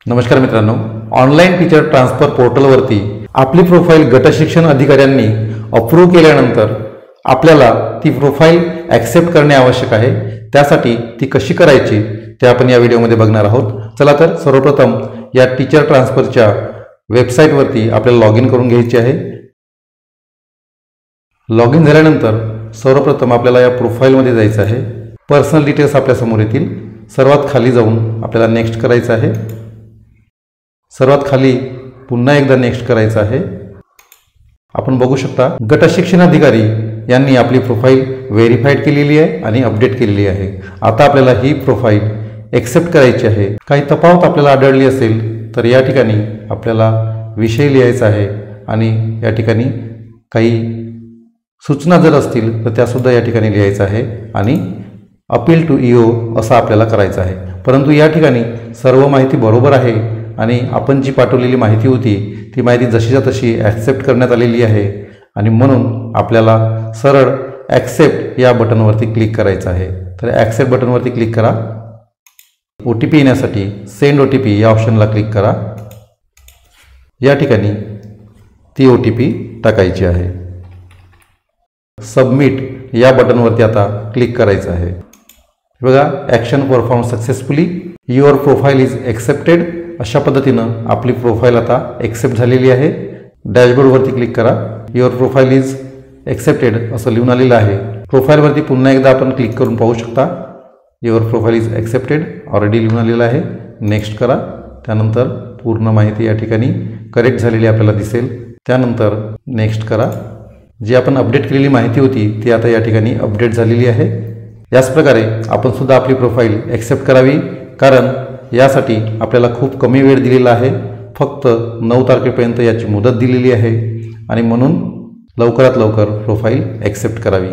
नमस्कार मित्रांनो, online teacher transfer पोर्टलवरती आपली प्रोफाईल गटशिक्षण अधिकाऱ्यांनी अप्रूव्ह केल्यानंतर आपल्याला ती प्रोफाईल ॲक्सेप्ट करणे आवश्यक आहे। त्यासाठी ती कशी करायची ते आपण या व्हिडिओमध्ये बघणार आहोत। चला तर सर्वप्रथम या टीचर ट्रान्सफरच्या वेबसाईटवरती आपल्याला लॉग इन करून घ्यायचे आहे। लॉग इन झाल्यानंतर सर्वप्रथम आपल्याला या प्रोफाईलमध्ये जायचं आहे। पर्सनल डिटेल्स आपल्यासमोर येतील। सर्वात खाली जाऊन आपल्याला नेक्स्ट करायचं आहे। सर्वात खाली पुन्हा एकदा नेक्स्ट करायचं आहे। आपण बघू शकता गटशिक्षण अधिकारी यांनी आपली प्रोफाईल व्हेरीफाईड केलेली आहे आणि अपडेट केलेली आहे। आता आपल्याला ही प्रोफाईल ॲक्सेप्ट करायची आहे। काही तफावत आपल्याला आढळली असेल तर या ठिकाणी आपल्याला विषय लिहायचा आहे आणि या ठिकाणी काही सूचना जर असतील तर त्यासुद्धा या ठिकाणी लिहायचं आहे आणि अपील टू ईओ असं आपल्याला करायचं आहे। परंतु या ठिकाणी सर्व माहिती बरोबर आहे आणि आपण जी पाठवलेली माहिती होती ती माहिती जशीच्या तशी ॲक्सेप्ट करण्यात आलेली आहे आणि म्हणून आपल्याला सरळ ॲक्सेप्ट या बटनवरती क्लिक करायचं आहे। तर ॲक्सेप्ट बटनवरती क्लिक करा। OTP येण्यासाठी सेंड OTP या ऑप्शनला क्लिक करा। या ठिकाणी ती OTP टाकायची आहे। सबमिट या बटनवरती आता क्लिक करायचं आहे। बघा, action perform successfully, your profile is accepted अशा पद्धतीनं आपली प्रोफाईल आता ॲक्सेप्ट झालेली आहे। डॅशबोर्डवरती क्लिक करा। युअर प्रोफाईल इज ॲक्सेप्टेड असं लिहून आलेलं आहे। प्रोफाईलवरती पुन्हा एकदा आपण क्लिक करून पाहू शकता your profile is accepted already लिहून आलेलं आहे। नेक्स्ट करा। त्यानंतर पूर्ण माहिती या ठिकाणी करेक्ट झालेली आपल्याला दिसेल। त्यानंतर नेक्स्ट करा। जी आपण अपडेट केलेली माहिती होती ती आता या ठिकाणी अपडेट झालेली आहे। याच प्रकारे आपण सुद्धा आपली प्रोफाईल ॲक्सेप्ट करावी, कारण यासाठी आपल्याला खूप कमी वेळ दिलेला आहे। फक्त 9 तारखेपर्यंत याची मुदत दिलेली आहे आणि म्हणून लवकरात लवकर प्रोफाईल ॲक्सेप्ट करावी।